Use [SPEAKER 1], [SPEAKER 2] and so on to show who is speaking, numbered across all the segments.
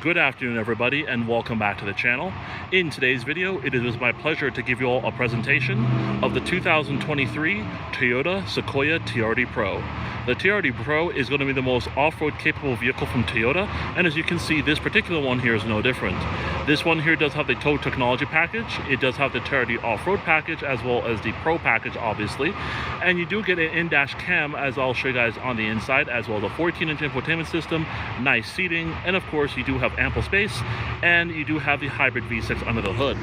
[SPEAKER 1] Good afternoon, everybody, and welcome back to the channel. In today's video, it is my pleasure to give you all a presentation of the 2023 Toyota Sequoia TRD Pro. The TRD Pro is going to be the most off-road capable vehicle from Toyota, and as you can see, this particular one here is no different. This one here does have the tow technology package. It does have the TRD off-road package as well as the Pro package, obviously, and you do get an in-dash cam, as I'll show you guys on the inside, as well as a 14-inch infotainment system, nice seating, and of course you do have ample space, and you do have the hybrid V6 under the hood.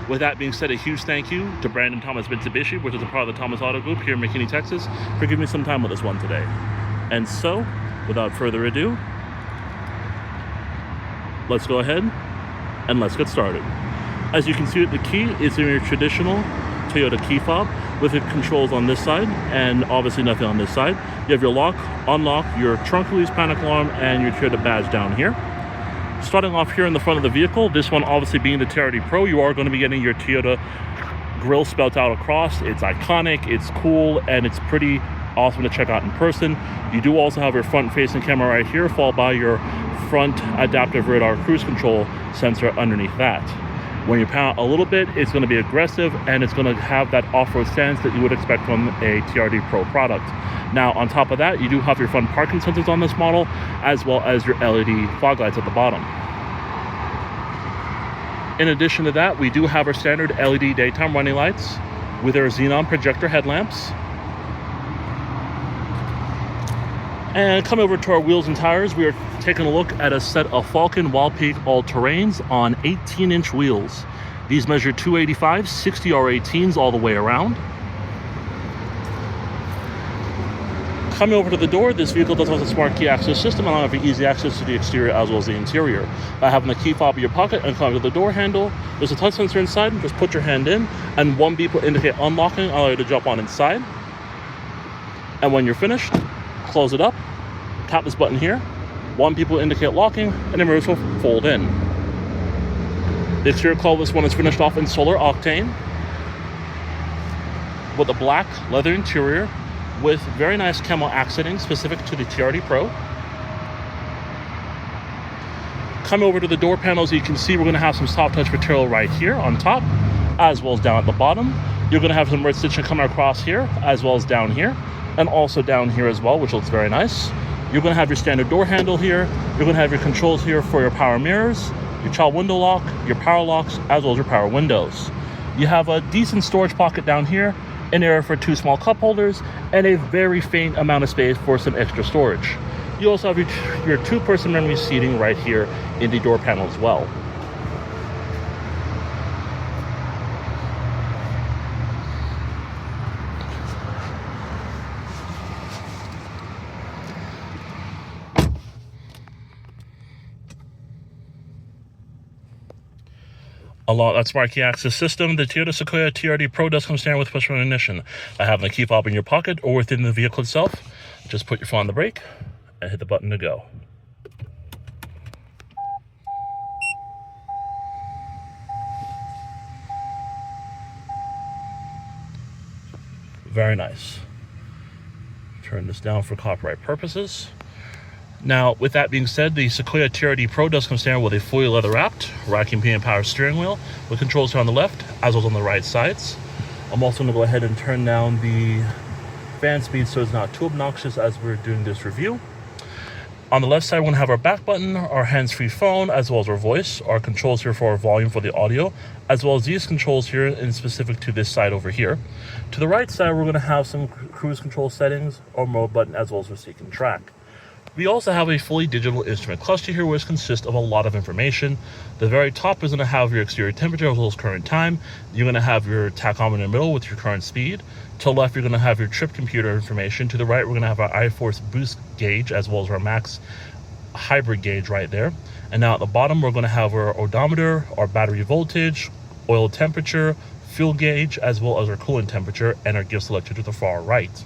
[SPEAKER 1] With that being said, a huge thank you to Brandon Thomas Mitsubishi, which is a part of the Thomas Auto Group here in McKinney, Texas, for giving me some time with this one today. And so, without further ado, let's go ahead and let's get started. As you can see, the key is in your traditional Toyota key fob with the controls on this side and obviously nothing on this side. You have your lock, unlock, your trunk release panic alarm, and your Toyota badge down here. Starting off here in the front of the vehicle, this one obviously being the TRD Pro, you are going to be getting your Toyota grille spelled out across. It's iconic, it's cool, and it's pretty awesome to check out in person. You do also have your front-facing camera right here, followed by your front adaptive radar cruise control sensor underneath that. When you pound a little bit, it's going to be aggressive, and it's going to have that off-road stance that you would expect from a TRD Pro product. Now, on top of that, you do have your front parking sensors on this model, as well as your LED fog lights at the bottom. In addition to that, we do have our standard LED daytime running lights with our xenon projector headlamps. And coming over to our wheels and tires, we are taking a look at a set of Falcon Wild Peak all-terrains on 18-inch wheels. These measure 285, 60 R18s all the way around. Coming over to the door, this vehicle does have a smart key access system, allowing for easy access to the exterior as well as the interior. By having the key fob in your pocket and coming to the door handle, there's a touch sensor inside. Just put your hand in, and one beep will indicate unlocking, allow you to jump on inside. And when you're finished, close it up, tap this button here. One beep will indicate locking, and the mirrors will fold in. The exterior color of this one is finished off in Solar Octane with a black leather interior with very nice camo accenting specific to the TRD Pro. Coming over to the door panels, you can see we're going to have some soft touch material right here on top, as well as down at the bottom. You're going to have some red stitching coming across here, as well as down here, and also down here as well, which looks very nice. You're going to have your standard door handle here. You're going to have your controls here for your power mirrors, your child window lock, your power locks, as well as your power windows. You have a decent storage pocket down here, an area for 2 small cup holders, and a very faint amount of space for some extra storage. You also have your 2-person memory seating right here in the door panel as well. Along that smart key access system, the Toyota Sequoia TRD Pro does come standard with push button ignition. By having the key fob in your pocket or within the vehicle itself, just put your foot on the brake and hit the button to go. Very nice. Turn this down for copyright purposes. Now, with that being said, the Sequoia TRD Pro does come standard with a fully leather-wrapped racking pinion power steering wheel with controls here on the left as well as on the right sides. I'm also going to go ahead and turn down the fan speed so it's not too obnoxious as we're doing this review. On the left side, we're going to have our back button, our hands-free phone, as well as our voice, our controls here for our volume for the audio, as well as these controls here in specific to this side over here. To the right side, we're going to have some cruise control settings, our mode button, as well as our seek and track. We also have a fully digital instrument cluster here, which consists of a lot of information. The very top is going to have your exterior temperature as well as current time. You're going to have your tachometer in the middle with your current speed. To the left, you're going to have your trip computer information. To the right, we're going to have our iForce boost gauge as well as our max hybrid gauge right there. And now at the bottom, we're going to have our odometer, our battery voltage, oil temperature, fuel gauge, as well as our coolant temperature, and our gear selector to the far right.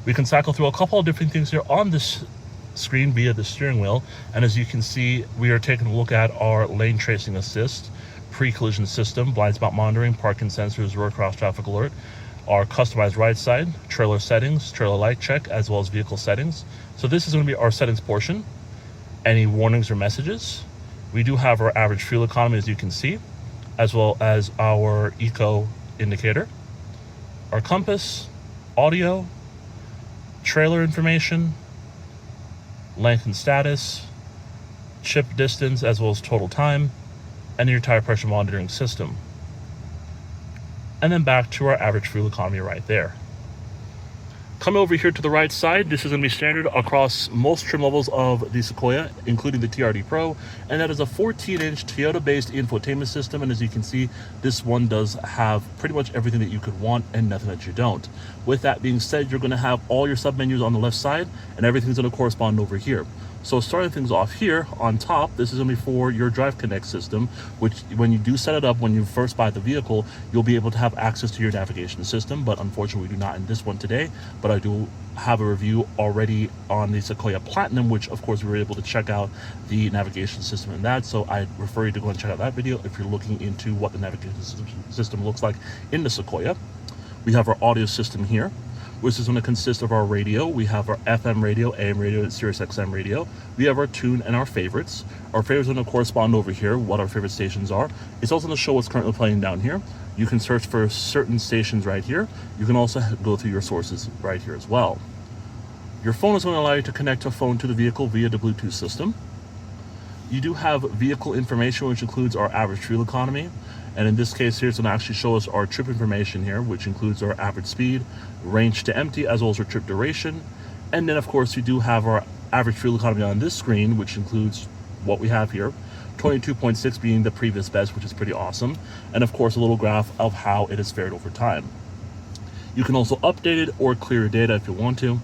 [SPEAKER 1] We can cycle through a couple of different things here on this screen via the steering wheel, and as you can see, we are taking a look at our lane tracing assist, pre-collision system, blind spot monitoring, parking sensors, road cross traffic alert, our customized right side, trailer settings, trailer light check, as well as vehicle settings. So this is going to be our settings portion. Any warnings or messages. We do have our average fuel economy, as you can see, as well as our eco indicator, our compass, audio, trailer information, length and status, chip distance, as well as total time, and your tire pressure monitoring system. And then back to our average fuel economy right there. Coming over here to the right side, this is going to be standard across most trim levels of the Sequoia, including the TRD Pro, and that is a 14-inch Toyota-based infotainment system. And as you can see, this one does have pretty much everything that you could want and nothing that you don't. With that being said, you're going to have all your sub-menus on the left side, and everything's going to correspond over here. So starting things off here on top, this is going to be for your Drive Connect system, which when you do set it up, when you first buy the vehicle, you'll be able to have access to your navigation system. But unfortunately, we do not in this one today. But I do have a review already on the Sequoia Platinum, which of course we were able to check out the navigation system in that. So I refer you to go and check out that video if you're looking into what the navigation system looks like in the Sequoia. We have our audio system here, which is going to consist of our radio. We have our FM radio, AM radio, and Sirius XM radio. We have our tune and our favorites. Our favorites are going to correspond over here, what our favorite stations are. It's also going to show what's currently playing down here. You can search for certain stations right here. You can also go through your sources right here as well. Your phone is going to allow you to connect a phone to the vehicle via the Bluetooth system. You do have vehicle information, which includes our average fuel economy. And in this case here, it's going to actually show us our trip information here, which includes our average speed, range to empty, as well as our trip duration. And then, of course, we do have our average fuel economy on this screen, which includes what we have here, 22.6 being the previous best, which is pretty awesome. And, of course, a little graph of how it has fared over time. You can also update it or clear your data if you want to.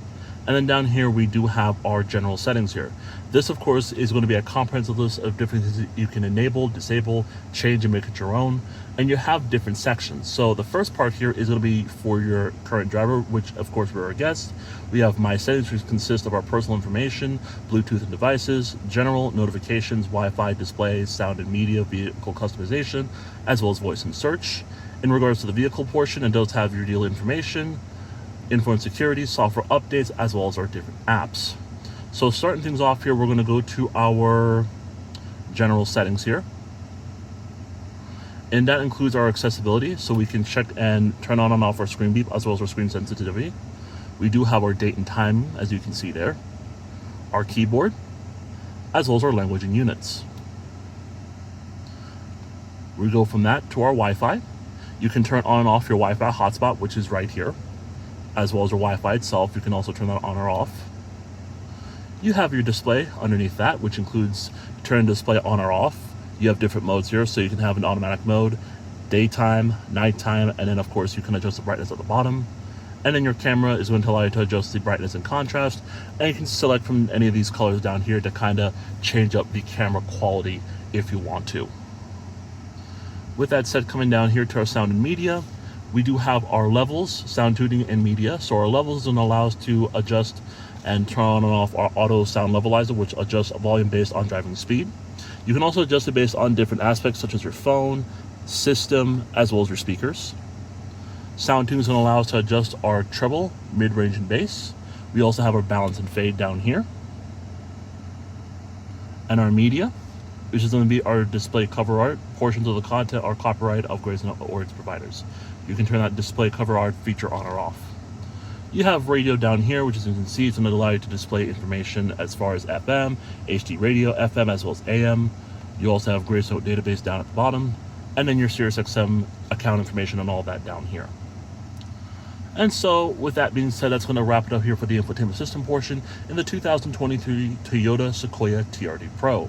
[SPEAKER 1] And then down here, we do have our general settings here. This, of course, is going to be a comprehensive list of different things that you can enable, disable, change, and make it your own. And you have different sections. So the first part here is going to be for your current driver, which, of course, we're our guest. We have My Settings, which consists of our personal information, Bluetooth and devices, general, notifications, Wi-Fi, displays, sound and media, vehicle customization, as well as voice and search. In regards to the vehicle portion, it does have your dealer information, info and security, software updates, as well as our different apps. So starting things off here, we're going to go to our general settings here. And that includes our accessibility, so we can check and turn on and off our screen beep, as well as our screen sensitivity. We do have our date and time, as you can see there. Our keyboard, as well as our language and units. We go from that to our Wi-Fi. You can turn on and off your Wi-Fi hotspot, which is right here, as well as your Wi-Fi itself. You can also turn that on or off. You have your display underneath that, which includes turn display on or off. You have different modes here, so you can have an automatic mode, daytime, nighttime, and then of course you can adjust the brightness at the bottom. And then your camera is going to allow you to adjust the brightness and contrast, and you can select from any of these colors down here to kind of change up the camera quality if you want to. With that said, coming down here to our sound and media, we do have our levels, sound tuning, and media. So our levels is going to allow us to adjust and turn on and off our auto sound levelizer, which adjusts volume based on driving speed. You can also adjust it based on different aspects, such as your phone, system, as well as your speakers. Sound tuning is going to allow us to adjust our treble, mid-range, and bass. We also have our balance and fade down here. And our media, which is going to be our display cover art. Portions of the content are copyright of Grayson or its providers. You can turn that display cover art feature on or off. You have radio down here, which as you can see, it's going to allow you to display information as far as FM, HD radio, FM, as well as AM. You also have Grayson database down at the bottom, and then your Sirius XM account information and all that down here. And so, with that being said, that's going to wrap it up here for the infotainment system portion in the 2023 Toyota Sequoia TRD Pro.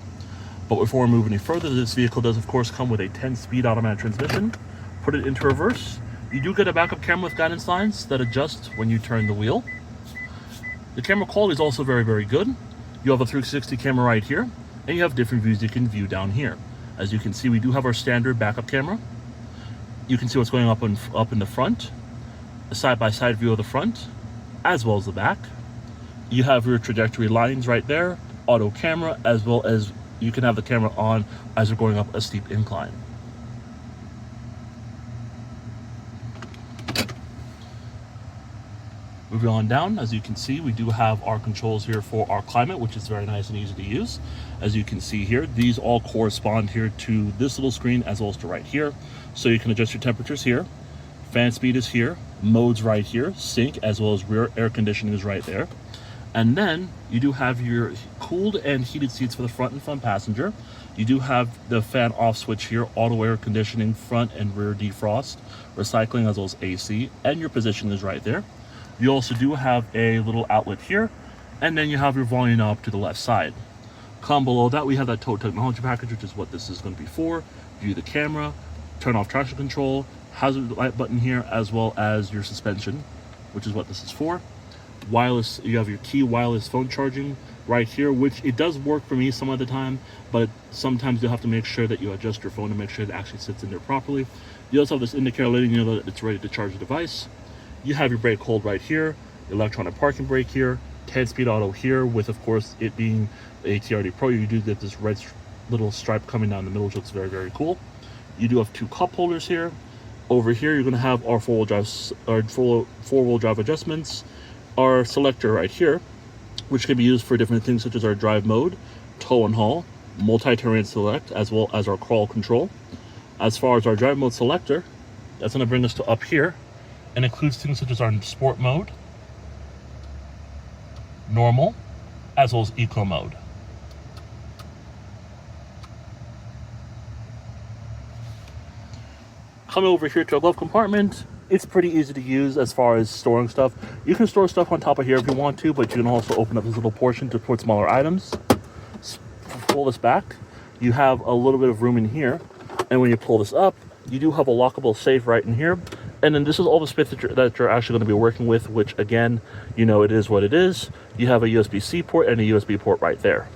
[SPEAKER 1] But before we move any further, this vehicle does, of course, come with a 10-speed automatic transmission. Put it into reverse. You do get a backup camera with guidance lines that adjust when you turn the wheel. The camera quality is also very, very good. You have a 360 camera right here, and you have different views you can view down here. As you can see, we do have our standard backup camera. You can see what's going up in the front, a side-by-side view of the front, as well as the back. You have your trajectory lines right there, auto camera, as well as you can have the camera on as you're going up a steep incline. Moving on down, as you can see, we do have our controls here for our climate, which is very nice and easy to use. As you can see here, these all correspond here to this little screen as well as to right here. So you can adjust your temperatures here. Fan speed is here, modes right here, sync as well as rear air conditioning is right there. And then you do have your cooled and heated seats for the front and front passenger. You do have the fan off switch here, auto air conditioning, front and rear defrost, recycling as well as AC, and your position is right there. You also do have a little outlet here, and then you have your volume knob to the left side. Come below that, we have that tow technology package, which is what this is going to be for. View the camera, turn off traction control, hazard light button here, as well as your suspension, which is what this is for. Wireless, you have your key wireless phone charging right here, which it does work for me some of the time, but sometimes you'll have to make sure that you adjust your phone to make sure it actually sits in there properly. You also have this indicator letting you know that it's ready to charge the device. You have your brake hold right here, electronic parking brake here, 10-speed auto here, with of course it being a TRD Pro, you do get this red little stripe coming down the middle, which looks very, very cool. You do have two cup holders here. Over here, you're going to have our four-wheel drive adjustments, our selector right here, which can be used for different things such as our drive mode, tow and haul, multi-terrain select, as well as our crawl control. As far as our drive mode selector, that's going to bring us to up here, and includes things such as our sport mode, normal, as well as eco mode. Coming over here to our glove compartment, it's pretty easy to use as far as storing stuff. You can store stuff on top of here if you want to, but you can also open up this little portion to put smaller items. Pull this back, you have a little bit of room in here, and when you pull this up, you do have a lockable safe right in here. And then this is all the space that you're actually going to be working with, which again, you know, it is what it is. You have a USB-C port and a USB port right there.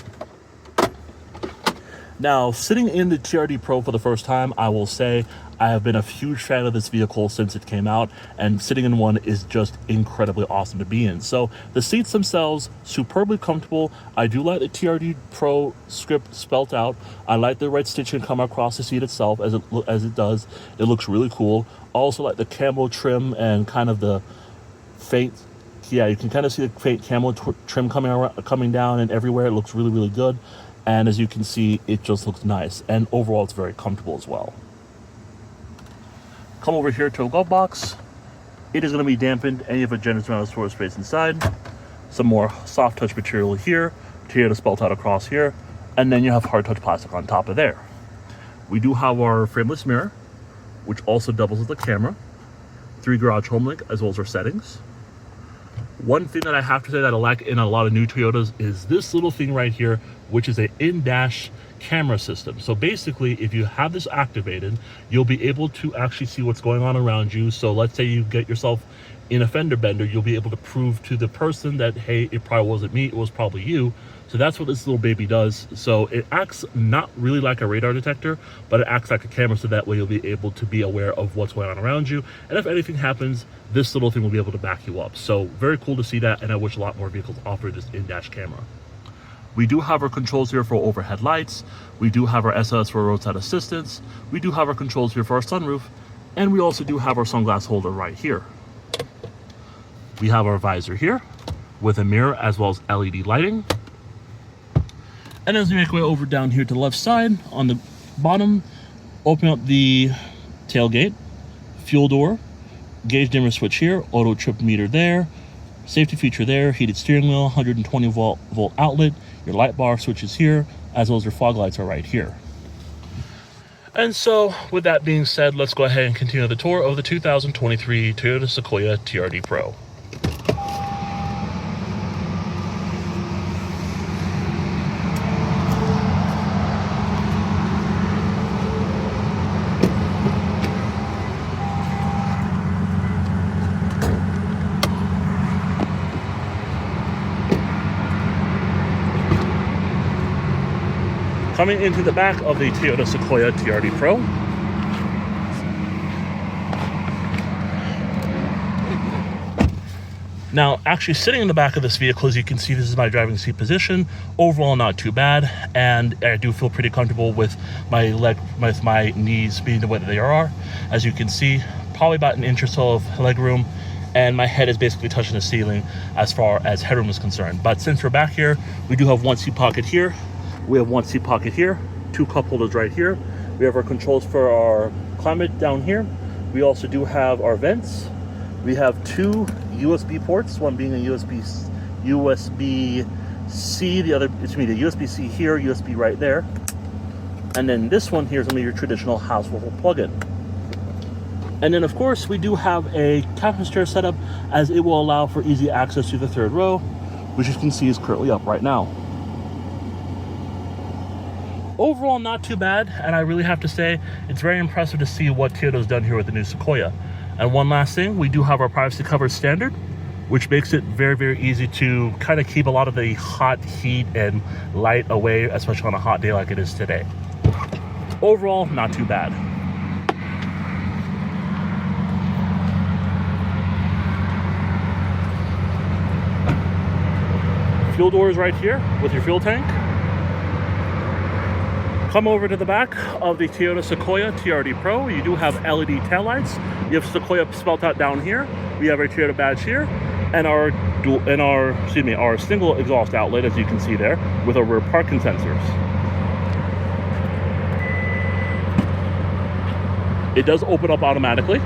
[SPEAKER 1] Now, sitting in the TRD Pro for the first time, I will say I have been a huge fan of this vehicle since it came out, and sitting in one is just incredibly awesome to be in. So the seats themselves, superbly comfortable. I do like the TRD Pro script spelt out. I like the red stitching come across the seat itself as it does. It looks really cool. Also like the camo trim and kind of the faint, yeah, you can kind of see the faint camo trim coming down and everywhere. It looks really, really good. And as you can see, it just looks nice. And overall, it's very comfortable as well. Come over here to a glove box. It is going to be dampened, and you have a generous amount of storage space inside. Some more soft touch material here, Toyota spelled out across here, and then you have hard touch plastic on top of there. We do have our frameless mirror, which also doubles as a camera, 3 garage home link, as well as our settings. One thing that I have to say that I like in a lot of new Toyotas is this little thing right here, which is an in-dash camera system. So basically, if you have this activated, you'll be able to actually see what's going on around you. So let's say you get yourself in a fender bender, you'll be able to prove to the person that, hey, it probably wasn't me, it was probably you. So that's what this little baby does. So it acts not really like a radar detector, but it acts like a camera, so that way you'll be able to be aware of what's going on around you. And if anything happens, this little thing will be able to back you up. So very cool to see that, and I wish a lot more vehicles offer this in-dash camera. We do have our controls here for overhead lights. We do have our SOS for roadside assistance. We do have our controls here for our sunroof. And we also do have our sunglass holder right here. We have our visor here with a mirror as well as LED lighting. And as we make our way over down here to the left side, on the bottom, open up the tailgate, fuel door, gauge dimmer switch here, auto trip meter there, safety feature there, heated steering wheel, 120 volt outlet, your light bar switches here, as well as your fog lights are right here. And so, with that being said, let's go ahead and continue the tour of the 2023 Toyota Sequoia TRD Pro. Coming into the back of the Toyota Sequoia TRD Pro. Now, actually sitting in the back of this vehicle, as you can see, this is my driving seat position. Overall, not too bad, and I do feel pretty comfortable with my knees being the way that they are. As you can see, probably about an inch or so of leg room, and my head is basically touching the ceiling as far as headroom is concerned. But since we're back here, we do have one seat pocket here. We have one seat pocket here, two cup holders right here. We have our controls for our climate down here. We also do have our vents. We have two USB ports, one being a USB-C, the other, the USB-C here, USB right there. And then this one here is only your traditional household plug-in. And then of course we do have a captain's chair setup, as it will allow for easy access to the third row, which you can see is currently up right now. Overall, not too bad, and I really have to say it's very impressive to see what Toyota's done here with the new Sequoia. And one last thing, we do have our privacy cover standard, which makes it very, very easy to kind of keep a lot of the hot heat and light away, especially on a hot day like it is today. Overall, not too bad. Fuel doors right here with your fuel tank. Come over to the back of the Toyota Sequoia TRD Pro. You do have LED taillights. You have Sequoia spelled out down here. We have our Toyota badge here, and our single exhaust outlet, as you can see there, with our rear parking sensors. It does open up automatically.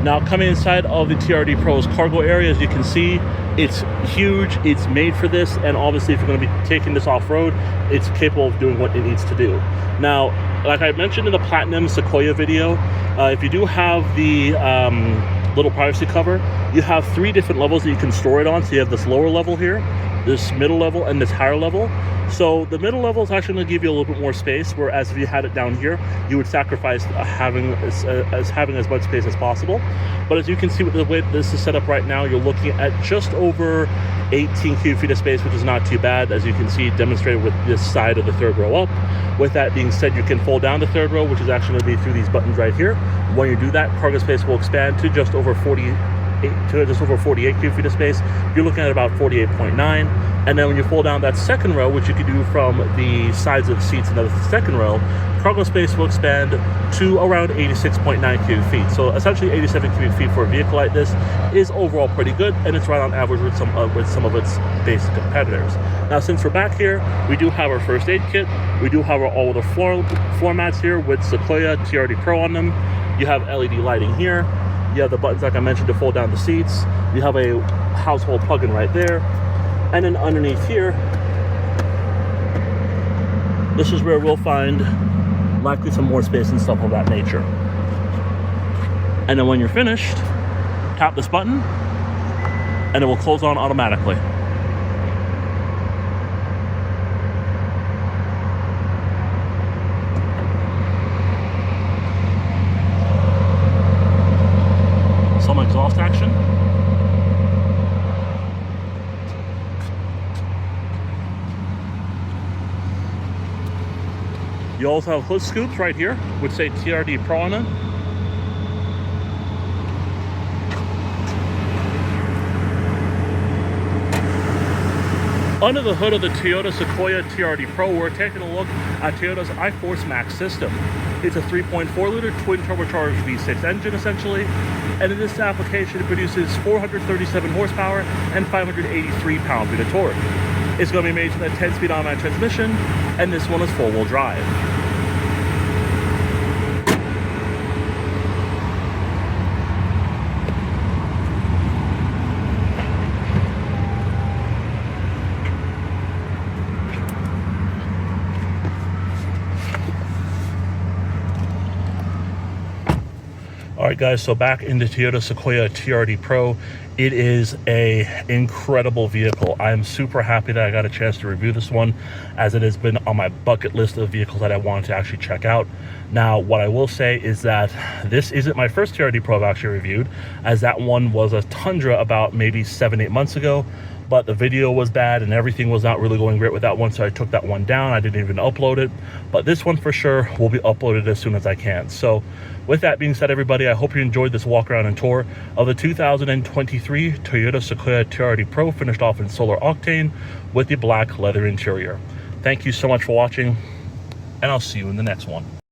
[SPEAKER 1] Now, coming inside of the TRD Pro's cargo area, as you can see, it's huge, it's made for this, and obviously if you're going to be taking this off-road, it's capable of doing what it needs to do. Now, like I mentioned in the Platinum Sequoia video, if you do have the little privacy cover, you have 3 different levels that you can store it on. So you have this lower level here, this middle level, and this higher level. So the middle level is actually going to give you a little bit more space, whereas if you had it down here, you would sacrifice having as much space as possible. But as you can see with the way this is set up right now, you're looking at just over 18 cubic feet of space, which is not too bad, as you can see demonstrated with this side of the third row up. With that being said, you can fold down the third row, which is actually going to be through these buttons right here. When you do that, cargo space will expand to just over 48 cubic feet of space. You're looking at about 48.9. And then when you fold down that second row, which you can do from the sides of the seats in the second row, cargo space will expand to around 86.9 cubic feet. So essentially 87 cubic feet for a vehicle like this is overall pretty good, and it's right on average with some of its basic competitors. Now, since we're back here, we do have our first aid kit. We do have our all-weather floor mats here with Sequoia TRD Pro on them. You have LED lighting here. You have the buttons, like I mentioned, to fold down the seats. You have a household plug-in right there. And then underneath here, this is where we'll find likely some more space and stuff of that nature. And then when you're finished, tap this button, and it will close on automatically. Some exhaust action. You also have hood scoops right here, which say TRD Pro on them. Under the hood of the Toyota Sequoia TRD Pro, we're taking a look at Toyota's iForce Max system. It's a 3.4-liter twin turbocharged V6 engine, essentially, and in this application it produces 437 horsepower and 583 pound-feet of torque. It's going to be made with a 10-speed automatic transmission, and this one is four-wheel drive. All right, guys, so back in the Toyota Sequoia TRD Pro. It is a incredible vehicle. I'm super happy that I got a chance to review this one, as it has been on my bucket list of vehicles that I wanted to actually check out. Now, what I will say is that this isn't my first TRD Pro I've actually reviewed, as that one was a Tundra about maybe 7-8 months ago. But the video was bad and everything was not really going great with that one, so I took that one down. I didn't even upload it. But this one for sure will be uploaded as soon as I can. So with that being said, everybody, I hope you enjoyed this walk around and tour of the 2023 Toyota Sequoia TRD Pro, finished off in solar octane with the black leather interior. Thank you so much for watching, and I'll see you in the next one.